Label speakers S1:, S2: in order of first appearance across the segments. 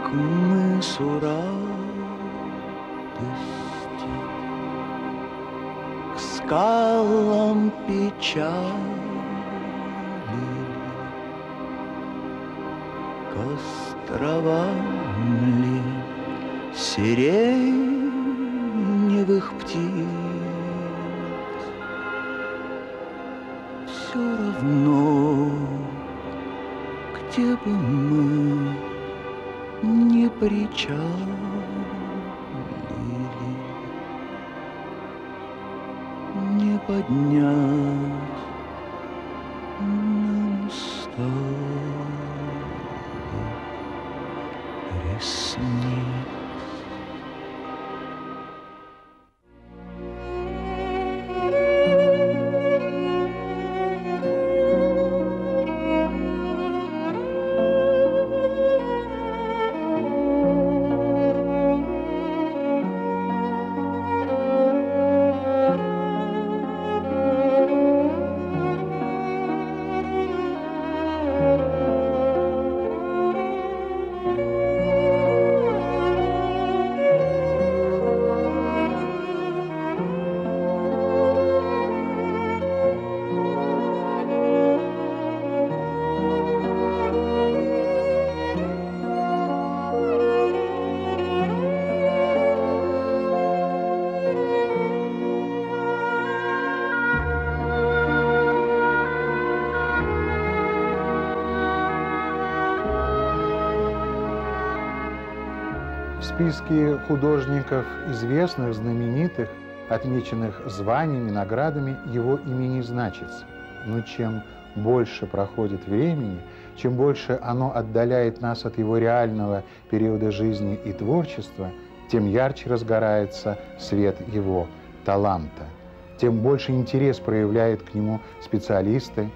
S1: к мысу радости, к скалам печали, к островам ли сиреневых птиц. Все равно, где бы мы не причалили, не поднять нам с тобой ресниц.
S2: В списке художников известных, знаменитых, отмеченных званиями, наградами, его имя не значится. Но чем больше проходит времени, чем больше оно отдаляет нас от его реального периода жизни и творчества, тем ярче разгорается свет его таланта, тем больше интерес проявляют к нему специалисты,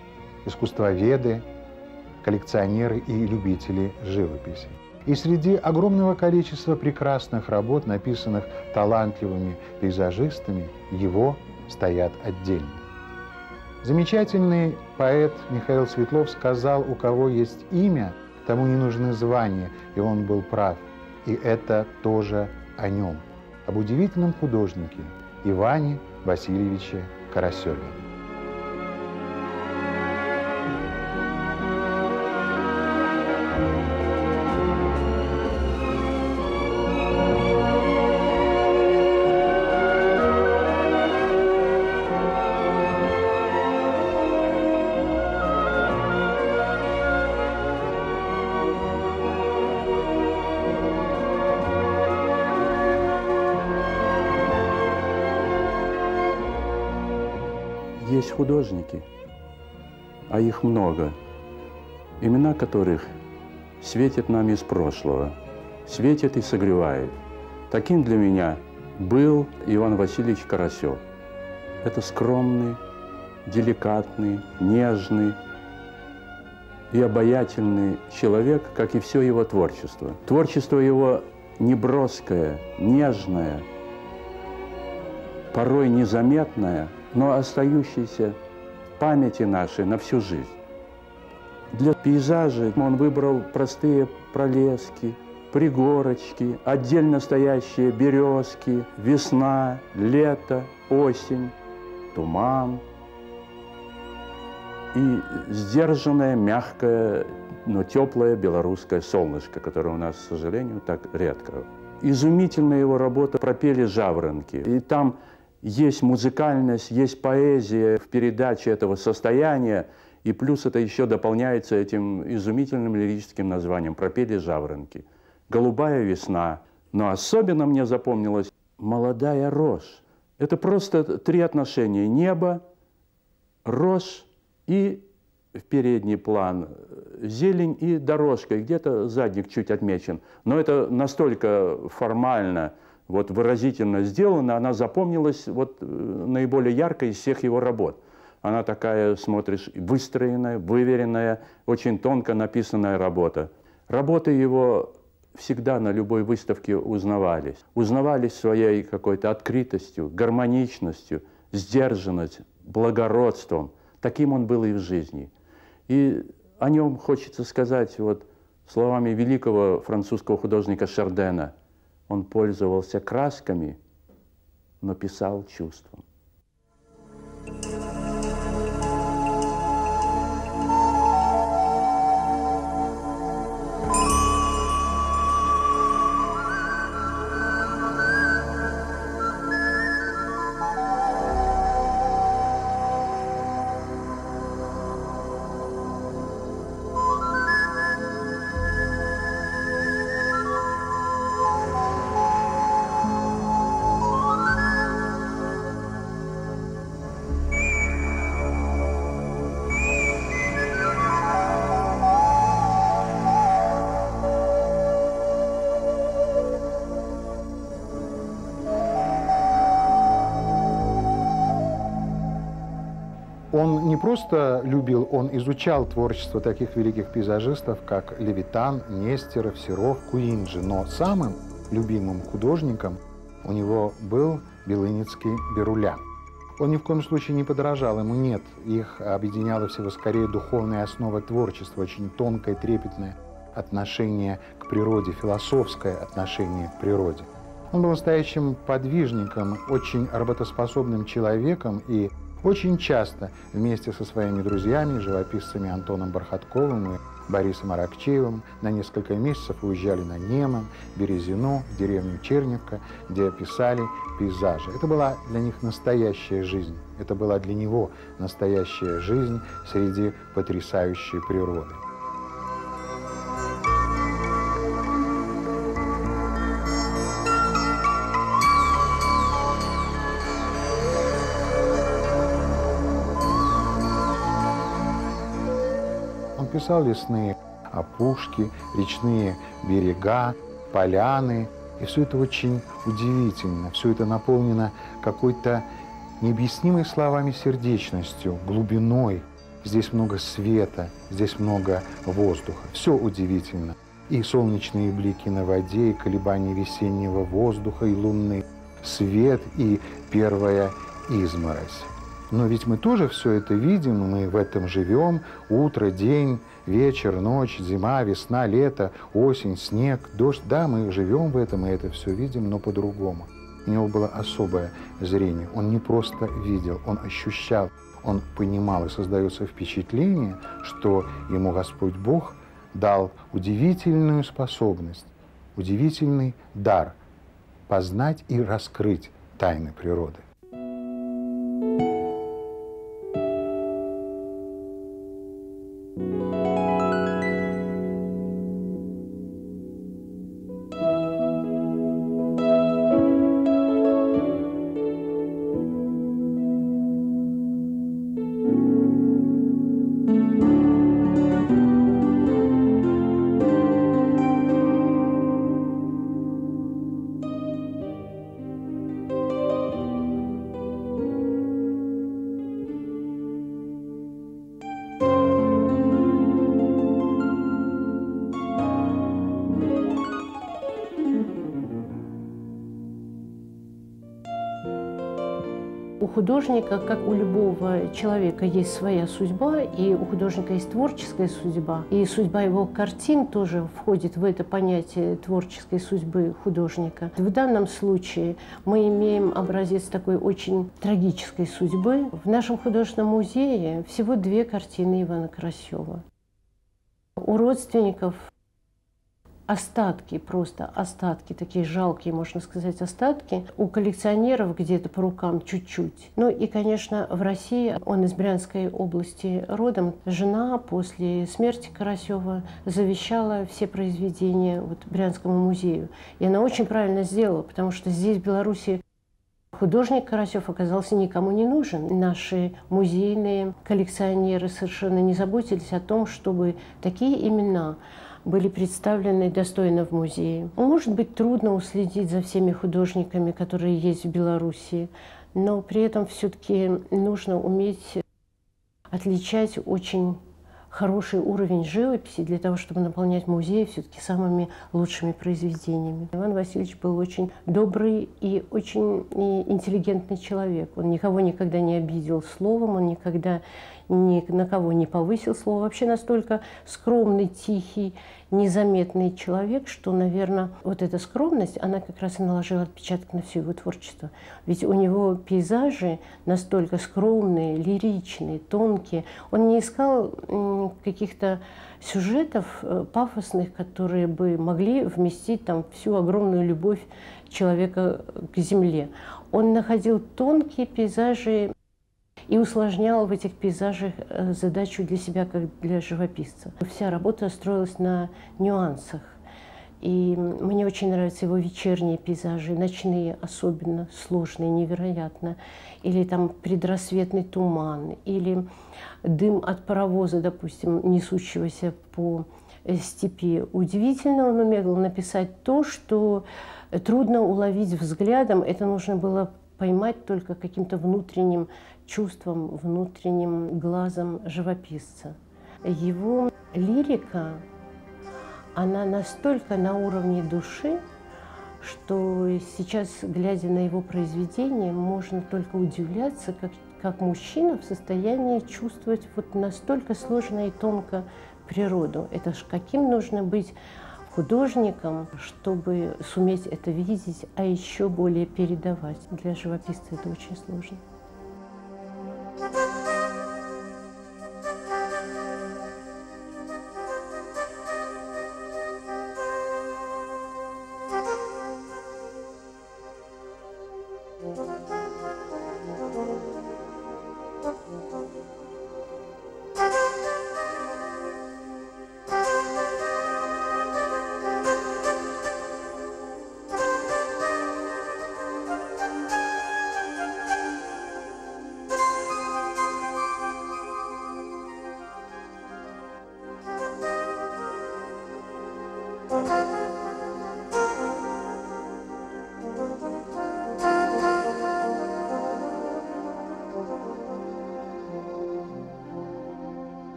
S2: искусствоведы, коллекционеры и любители живописи. И среди огромного количества прекрасных работ, написанных талантливыми пейзажистами, его стоят отдельно. Замечательный поэт Михаил Светлов сказал: у кого есть имя, тому не нужны звания, и он был прав. И это тоже о нем, об удивительном художнике Иване Васильевиче Карасеве.
S3: Есть художники, а их много, имена которых светят нам из прошлого, светят и согревают. Таким для меня был Иван Васильевич Карасев. Это скромный, деликатный, нежный и обаятельный человек, как и все его творчество. Творчество его неброское, нежное, порой незаметное, но остающийся в памяти нашей на всю жизнь. Для пейзажей он выбрал простые пролески, пригорочки, отдельно стоящие березки, весна, лето, осень, туман и сдержанное, мягкое, но теплое белорусское солнышко, которое у нас, к сожалению, так редко. Изумительная его работа «Пропели жаворонки». И там есть музыкальность, есть поэзия в передаче этого состояния, и плюс это еще дополняется этим изумительным лирическим названием «Пропели жаворонки». «Голубая весна». Но особенно мне запомнилась «Молодая рожь». Это просто три отношения: небо, рожь и в передний план зелень и дорожка, и где-то задник чуть отмечен. Но это настолько формально, вот выразительно сделано, она запомнилась вот наиболее ярко из всех его работ. Она такая, смотришь, выстроенная, выверенная, очень тонко написанная работа. Работы его всегда на любой выставке узнавались. Узнавались своей какой-то открытостью, гармоничностью, сдержанностью, благородством. Таким он был и в жизни. И о нем хочется сказать вот Словами великого французского художника Шардена, он пользовался красками, но писал чувством.
S2: Он не просто любил, он изучал творчество таких великих пейзажистов, как Левитан, Нестеров, Серов, Куинджи. Но самым любимым художником у него был белыницкий Берулян. Он ни в коем случае не подражал ему, нет. Их объединяла всего скорее духовная основа творчества, очень тонкое, трепетное отношение к природе, философское отношение к природе. Он был настоящим подвижником, очень работоспособным человеком и очень часто вместе со своими друзьями, живописцами Антоном Бархатковым и Борисом Аракчеевым на несколько месяцев уезжали на Неман, Березину, в деревню Черневка, где писали пейзажи. Это была для них настоящая жизнь. Это была для него настоящая жизнь среди потрясающей природы. Писал лесные опушки, речные берега, поляны. И все это очень удивительно. Все это наполнено какой-то необъяснимой словами сердечностью, глубиной. Здесь много света, здесь много воздуха. Все удивительно. И солнечные блики на воде, и колебания весеннего воздуха, и лунный свет, и первая изморозь. Но ведь мы тоже все это видим, мы в этом живем. Утро, день, вечер, ночь, зима, весна, лето, осень, снег, дождь. Да, мы живем в этом, и это все видим, но по-другому. У него было особое зрение. Он не просто видел, он ощущал, он понимал. И создается впечатление, что ему Господь Бог дал удивительную способность, удивительный дар познать и раскрыть тайны природы.
S4: У художника, как у любого человека, есть своя судьба, и у художника есть творческая судьба. И судьба его картин тоже входит в это понятие творческой судьбы художника. В данном случае мы имеем образец такой очень трагической судьбы. В нашем художественном музее всего 2 картины Ивана Карасева. У родственников остатки, просто остатки, такие жалкие, можно сказать, остатки. У коллекционеров где-то по рукам чуть-чуть. Ну и, конечно, в России, он из Брянской области родом, жена после смерти Карасева завещала все произведения Брянскому музею. И она очень правильно сделала, потому что здесь, в Беларуси, художник Карасев оказался никому не нужен. Наши музейные коллекционеры совершенно не заботились о том, чтобы такие имена были представлены достойно в музее. Может быть, трудно уследить за всеми художниками, которые есть в Беларуси, но при этом все-таки нужно уметь отличать очень хороший уровень живописи для того, чтобы наполнять музей все-таки самыми лучшими произведениями. Иван Васильевич был очень добрый и очень интеллигентный человек. Он никого никогда не обидел словом, он никогда ни на кого не повысил слово. Вообще настолько скромный, тихий, незаметный человек, что, наверное, вот эта скромность, она как раз и наложила отпечаток на все его творчество. Ведь у него пейзажи настолько скромные, лиричные, тонкие. Он не искал каких-то сюжетов пафосных, которые бы могли вместить там всю огромную любовь человека к земле. Он находил тонкие пейзажи и усложнял в этих пейзажах задачу для себя, как для живописца. Вся работа строилась на нюансах. И мне очень нравятся его вечерние пейзажи, ночные особенно сложные, невероятно. Или там предрассветный туман, или дым от паровоза, допустим, несущегося по степи. Удивительно он умел написать то, что трудно уловить взглядом. Это нужно было поймать только каким-то внутренним чувством, внутренним глазом живописца. Его лирика, она настолько на уровне души, что сейчас, глядя на его произведения, можно только удивляться, как мужчина в состоянии чувствовать вот настолько сложно и тонко природу. Это ж каким нужно быть художником, чтобы суметь это видеть, а еще более передавать. Для живописца это очень сложно.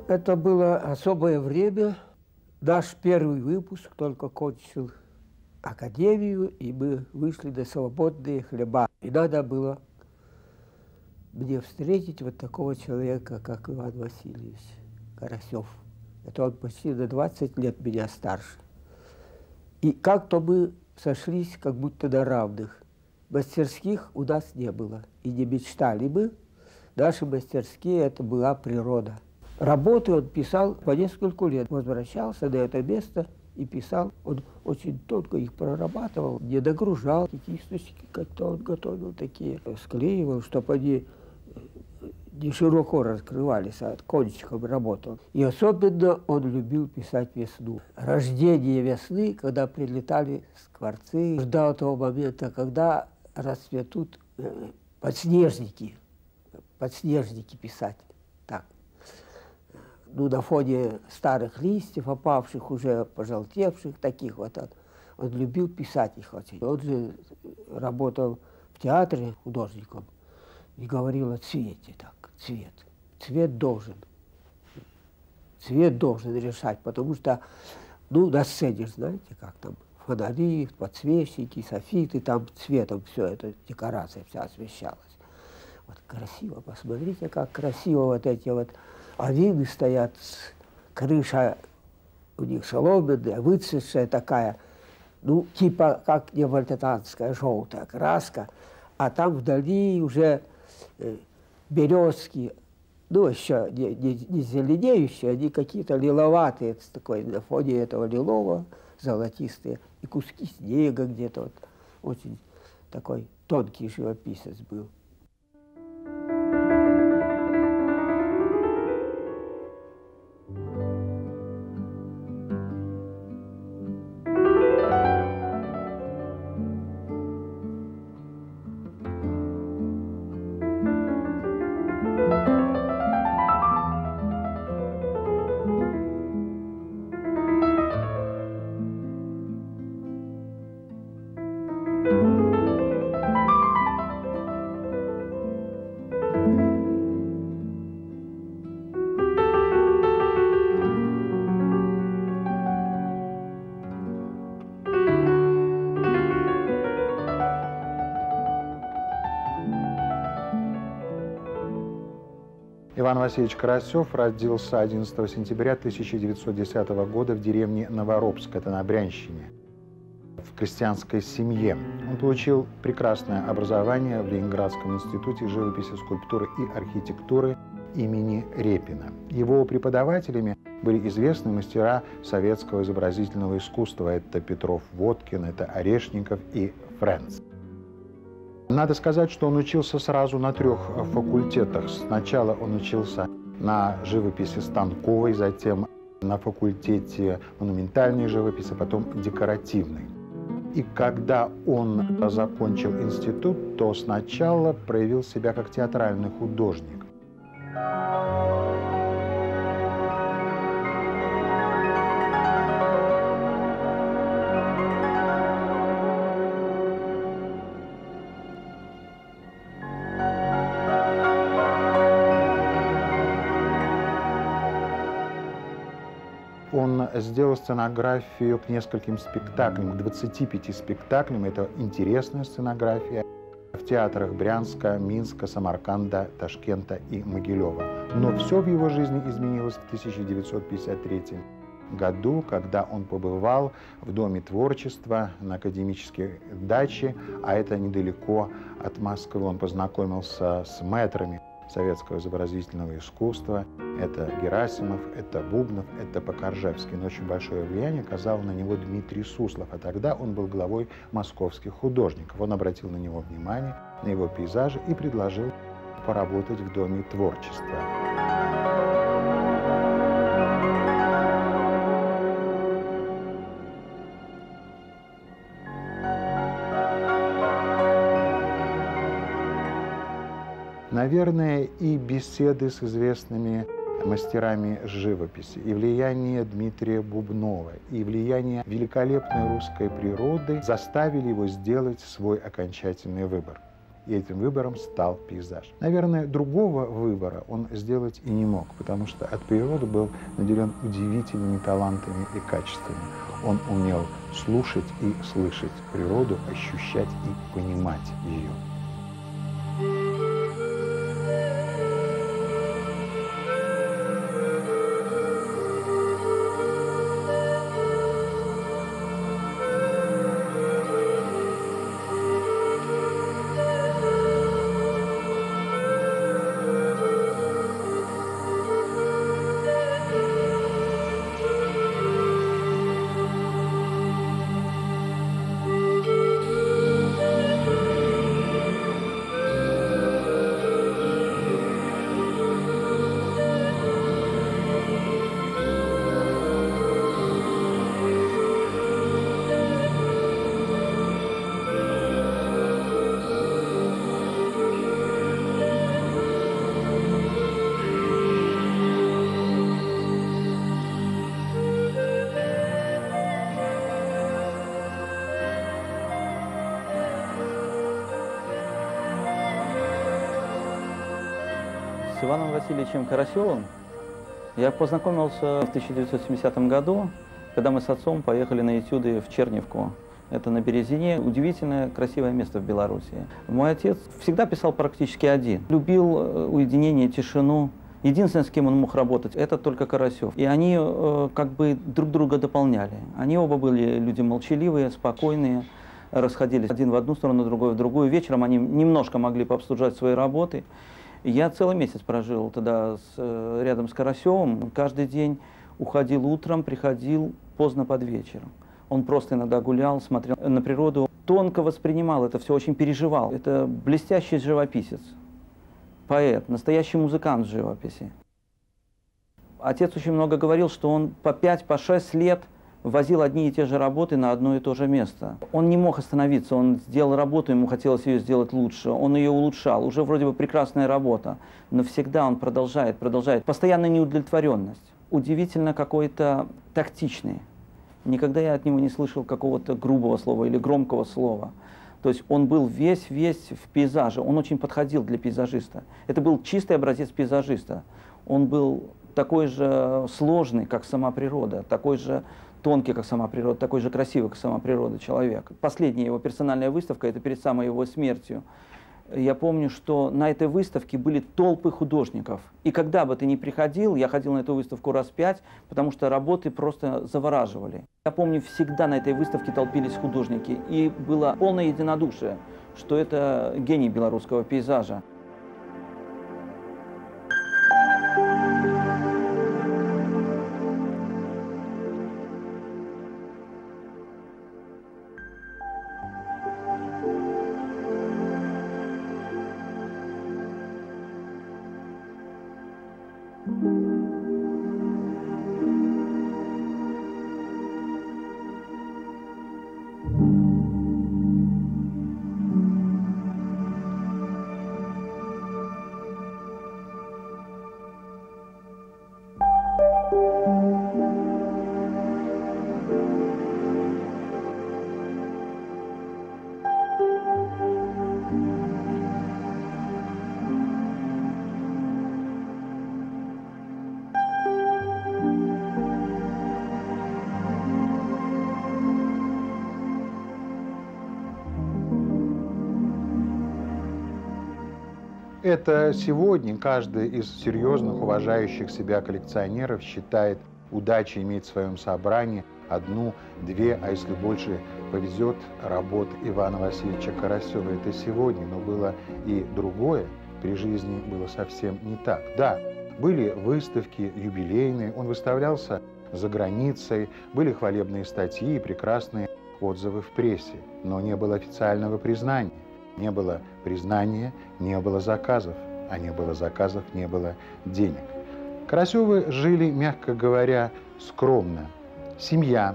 S5: Это было особое время. Наш первый выпуск только кончил академию, и мы вышли на свободные хлеба. И надо было мне встретить вот такого человека, как Иван Васильевич Карасев. Это он почти на 20 лет меня старше. И как-то мы сошлись как будто на равных. Мастерских у нас не было. И не мечтали мы. Наши мастерские – это была природа. Работы он писал по несколько лет. Возвращался на это место и писал. Он очень тонко их прорабатывал, не догружал. Кисточки как-то он готовил такие, склеивал, чтобы они не широко раскрывались, а кончиком работал. И особенно он любил писать весну. Рождение весны, когда прилетали скворцы, ждал того момента, когда расцветут подснежники писать. Так. Ну, на фоне старых листьев, опавших, уже пожелтевших, таких вот. Он любил писать их очень. Он же работал в театре художником и говорил о цвете так. Цвет. Цвет должен решать, потому что, ну, на сцене, знаете, как там, фонари, подсвечники, софиты, там цветом все это, декорация вся освещалась. Вот красиво, посмотрите, как красиво вот эти вот авины стоят, крыша у них соломенная, выцветшая такая, ну, типа как невольтетанская желтая краска, а там вдали уже березки, ну, еще не зеленеющие, они какие-то лиловатые, такой, на фоне этого лилового, золотистые, и куски снега где-то. Вот. Очень такой тонкий живописец был.
S2: Иван Васильевич Карасев родился 11 сентября 1910 года в деревне Новоробск, это на Брянщине, в крестьянской семье. Он получил прекрасное образование в Ленинградском институте живописи, скульптуры и архитектуры имени Репина. Его преподавателями были известные мастера советского изобразительного искусства. Это Петров, Водкин, это Орешников и Френц. Надо сказать, что он учился сразу на 3 факультетах. Сначала он учился на живописи станковой, затем на факультете монументальной живописи, потом декоративной. И когда он закончил институт, то сначала проявил себя как театральный художник. Он сделал сценографию к нескольким спектаклям, к 25 спектаклям. Это интересная сценография в театрах Брянска, Минска, Самарканда, Ташкента и Могилева. Но все в его жизни изменилось в 1953 году, когда он побывал в Доме творчества на академической даче, а это недалеко от Москвы. Он познакомился с мэтрами советского изобразительного искусства. Это Герасимов, это Бубнов, это Покоржевский. Но очень большое влияние оказал на него Дмитрий Суслов, а тогда он был главой московских художников. Он обратил на него внимание, на его пейзажи и предложил поработать в Доме творчества. Наверное, и беседы с известными мастерами живописи, и влияние Дмитрия Бубнова, и влияние великолепной русской природы заставили его сделать свой окончательный выбор. И этим выбором стал пейзаж. Наверное, другого выбора он сделать и не мог, потому что от природы был наделен удивительными талантами и качествами. Он умел слушать и слышать природу, ощущать и понимать ее.
S6: С Иваном Васильевичем Карасевым я познакомился в 1970 году, когда мы с отцом поехали на этюды в Черневку. Это на Березине, удивительное, красивое место в Беларуси. Мой отец всегда писал практически один. Любил уединение, тишину. Единственное, с кем он мог работать, это только Карасев. И они как бы друг друга дополняли. Они оба были люди молчаливые, спокойные, расходились один в одну сторону, другой в другую. Вечером они немножко могли пообсуждать свои работы. Я целый месяц прожил тогда рядом с Карасевым. Каждый день уходил утром, приходил поздно под вечер. Он просто иногда гулял, смотрел на природу. Тонко воспринимал это все, очень переживал. Это блестящий живописец, поэт, настоящий музыкант живописи. Отец очень много говорил, что он по 5-6 лет возил одни и те же работы на одно и то же место. Он не мог остановиться, он сделал работу, ему хотелось ее сделать лучше, он ее улучшал. Уже вроде бы прекрасная работа, но всегда он продолжает. Постоянная неудовлетворенность. Удивительно какой-то тактичный. Никогда я от него не слышал какого-то грубого слова или громкого слова. То есть он был весь в пейзаже, он очень подходил для пейзажиста. Это был чистый образец пейзажиста. Он был такой же сложный, как сама природа, такой же тонкий, как сама природа, такой же красивый, как сама природа человек. Последняя его персональная выставка, это перед самой его смертью. Я помню, что на этой выставке были толпы художников. И когда бы ты ни приходил, я ходил на эту выставку раз 5, потому что работы просто завораживали. Я помню, всегда на этой выставке толпились художники. И было полное единодушие, что это гений белорусского пейзажа.
S2: Это сегодня каждый из серьезных, уважающих себя коллекционеров считает удачей иметь в своем собрании одну, две, а если больше повезет, работ Ивана Васильевича Карасева. Это сегодня, но было и другое. При жизни было совсем не так. Да, были выставки юбилейные, он выставлялся за границей, были хвалебные статьи и прекрасные отзывы в прессе, но не было официального признания. Не было признания, не было заказов, а не было заказов, не было денег. Карасевы жили, мягко говоря, скромно. Семья,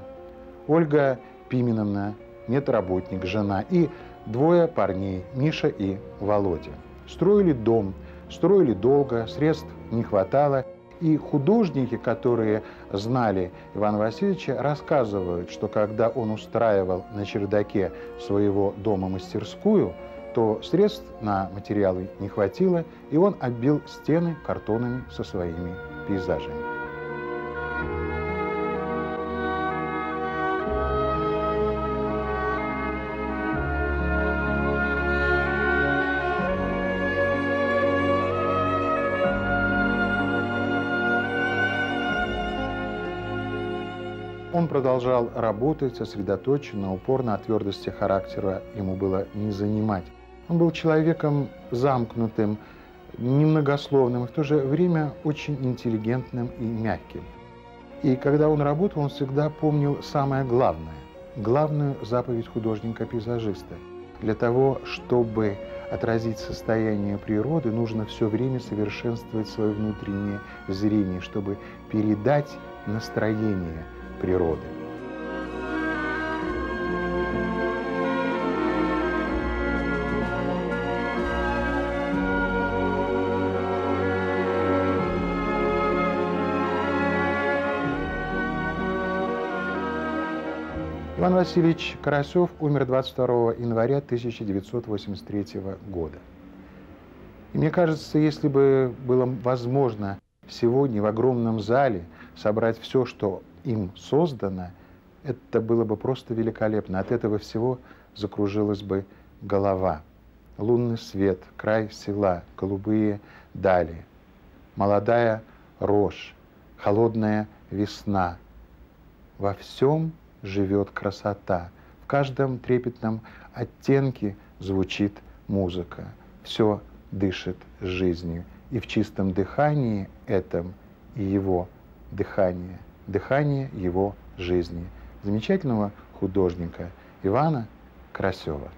S2: Ольга Пименовна, медработник, жена и двое парней, Миша и Володя. Строили дом, строили долго, средств не хватало. И художники, которые знали Ивана Васильевича, рассказывают, что когда он устраивал на чердаке своего дома мастерскую, то средств на материалы не хватило, и он оббил стены картонами со своими пейзажами. Он продолжал работать сосредоточенно, упорно, а твердости характера ему было не занимать. Он был человеком замкнутым, немногословным, и в то же время очень интеллигентным и мягким. И когда он работал, он всегда помнил самое главное, главную заповедь художника-пейзажиста. Для того, чтобы отразить состояние природы, нужно все время совершенствовать свое внутреннее зрение, чтобы передать настроение природы. Иван Васильевич Карасев умер 22 января 1983 года. И мне кажется, если бы было возможно сегодня в огромном зале собрать все, что им создано, это было бы просто великолепно. От этого всего закружилась бы голова. Лунный свет, край села, голубые дали, молодая рожь, холодная весна. Во всем живет красота. В каждом трепетном оттенке звучит музыка. Все дышит жизнью. И в чистом дыхании этом и его дыхание. Дыхание его жизни. Замечательного художника Ивана Карасева.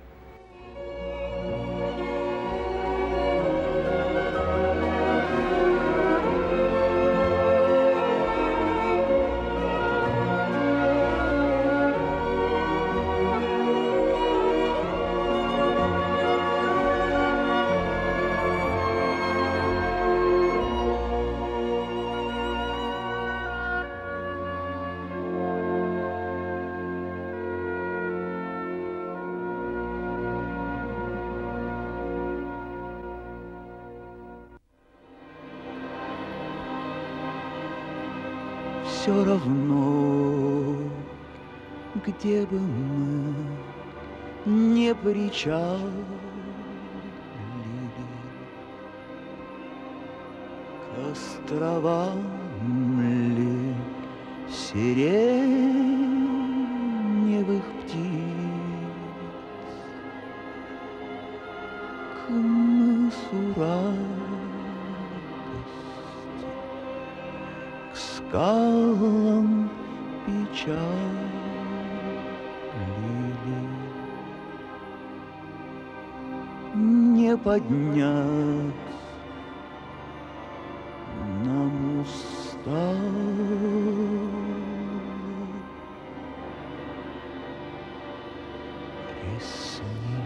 S1: Все равно, где бы мы не причалили, островам ли сиреневых птиц, к мысу радости, к скалам печали ли не поднять нам устав ресниц.